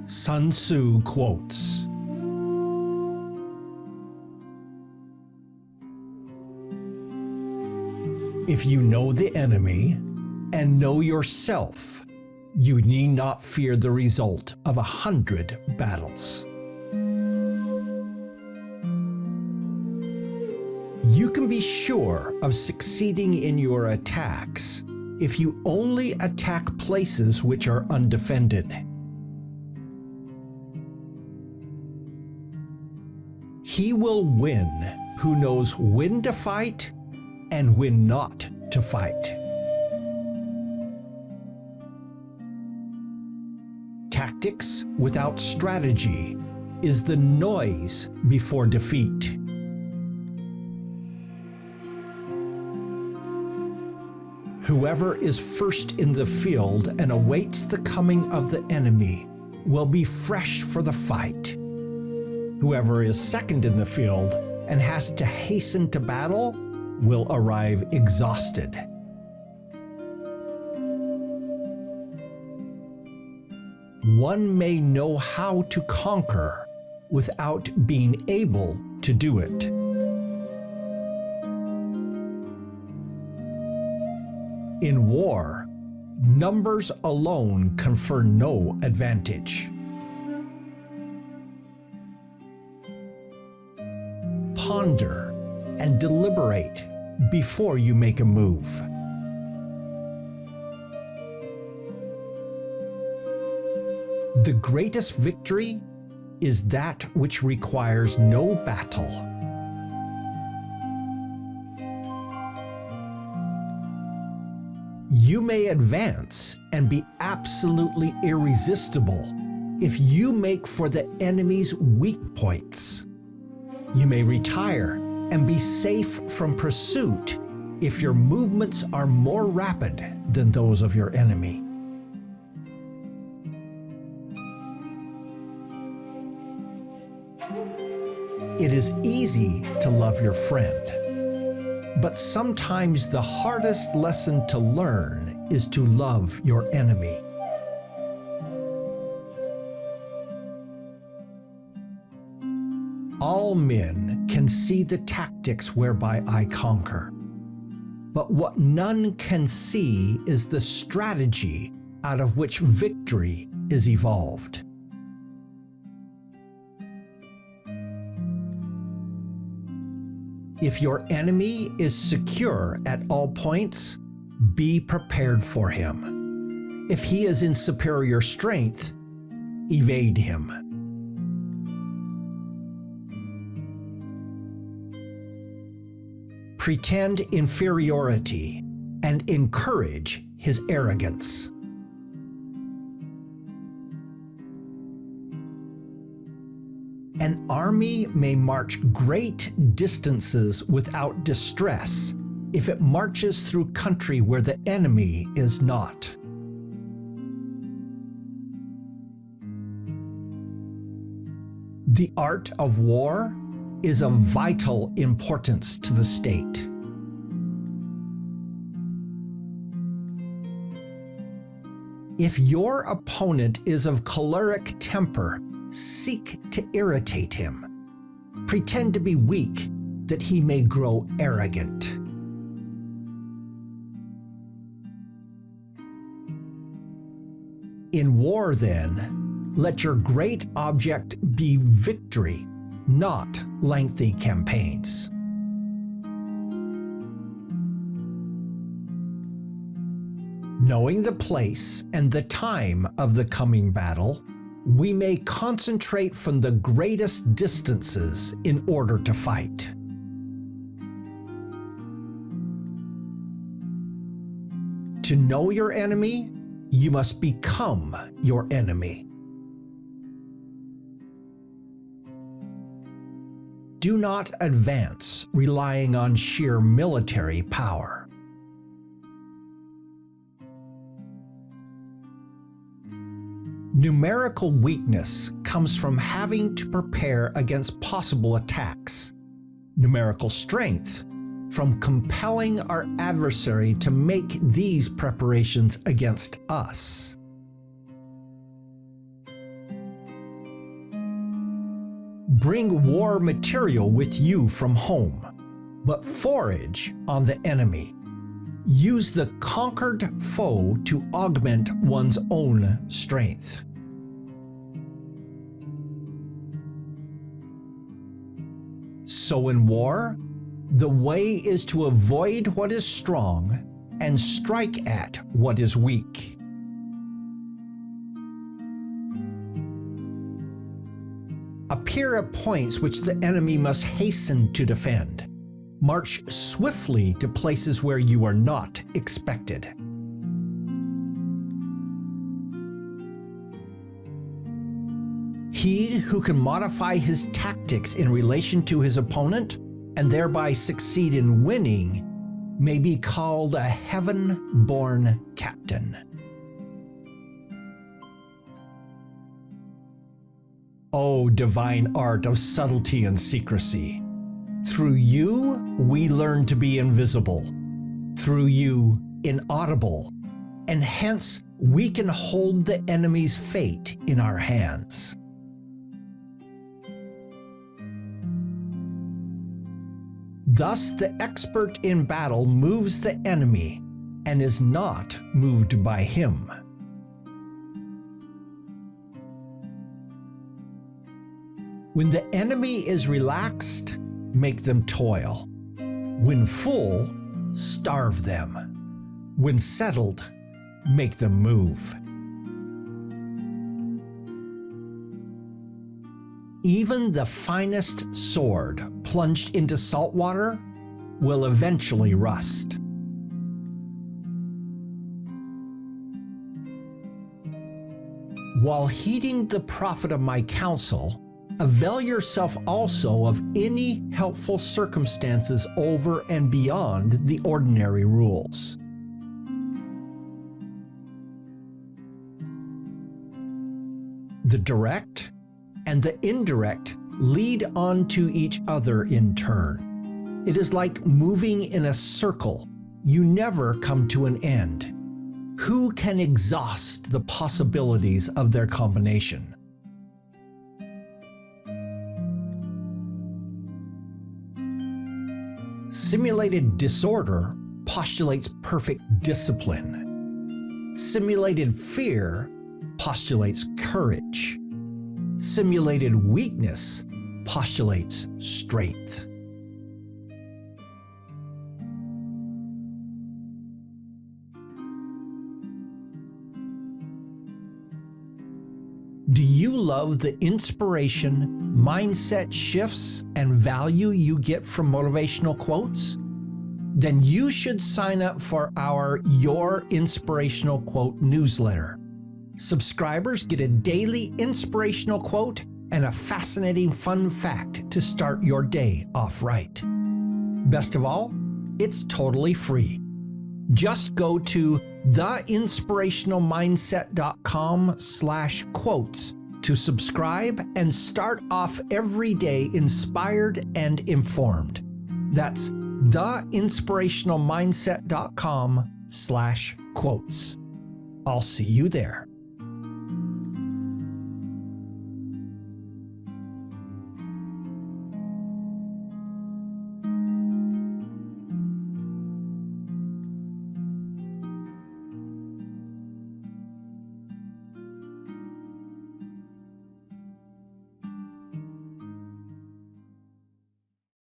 Sun Tzu Quotes. If you know the enemy and know yourself, you need not fear the result of 100 battles. You can be sure of succeeding in your attacks if you only attack places which are undefended. He will win who knows when to fight and when not to fight. Tactics without strategy is the noise before defeat. Whoever is first in the field and awaits the coming of the enemy will be fresh for the fight. Whoever is second in the field and has to hasten to battle will arrive exhausted. One may know how to conquer without being able to do it. In war, numbers alone confer no advantage. Ponder and deliberate before you make a move. The greatest victory is that which requires no battle. You may advance and be absolutely irresistible if you make for the enemy's weak points. You may retire and be safe from pursuit if your movements are more rapid than those of your enemy. It is easy to love your friend, but sometimes the hardest lesson to learn is to love your enemy. All men can see the tactics whereby I conquer, but what none can see is the strategy out of which victory is evolved. If your enemy is secure at all points, be prepared for him. If he is in superior strength, evade him. Pretend inferiority and encourage his arrogance. An army may march great distances without distress if it marches through country where the enemy is not. The art of war is of vital importance to the state. If your opponent is of choleric temper, seek to irritate him. Pretend to be weak that he may grow arrogant. In war, then, let your great object be victory, not lengthy campaigns. Knowing the place and the time of the coming battle, we may concentrate from the greatest distances in order to fight. To know your enemy, you must become your enemy. Do not advance relying on sheer military power. Numerical weakness comes from having to prepare against possible attacks. Numerical strength from compelling our adversary to make these preparations against us. Bring war material with you from home, but forage on the enemy. Use the conquered foe to augment one's own strength. So in war, the way is to avoid what is strong and strike at what is weak. Appear at points which the enemy must hasten to defend. March swiftly to places where you are not expected. He who can modify his tactics in relation to his opponent and thereby succeed in winning may be called a heaven-born captain. O divine art of subtlety and secrecy! Through you, we learn to be invisible. Through you, inaudible. And hence, we can hold the enemy's fate in our hands. Thus, the expert in battle moves the enemy and is not moved by him. When the enemy is relaxed, make them toil. When full, starve them. When settled, make them move. Even the finest sword plunged into salt water will eventually rust. While heeding the profit of my counsel, avail yourself also of any helpful circumstances over and beyond the ordinary rules. The direct and the indirect lead on to each other in turn. It is like moving in a circle. You never come to an end. Who can exhaust the possibilities of their combination? Simulated disorder postulates perfect discipline. Simulated fear postulates courage. Simulated weakness postulates strength. Do you love the inspiration, mindset shifts, and value you get from motivational quotes? Then you should sign up for our Your Inspirational Quote newsletter. Subscribers get a daily inspirational quote and a fascinating fun fact to start your day off right. Best of all, it's totally free. Just go to theinspirationalmindset.com/quotes to subscribe and start off every day inspired and informed. That's theinspirationalmindset.com/quotes. I'll see you there.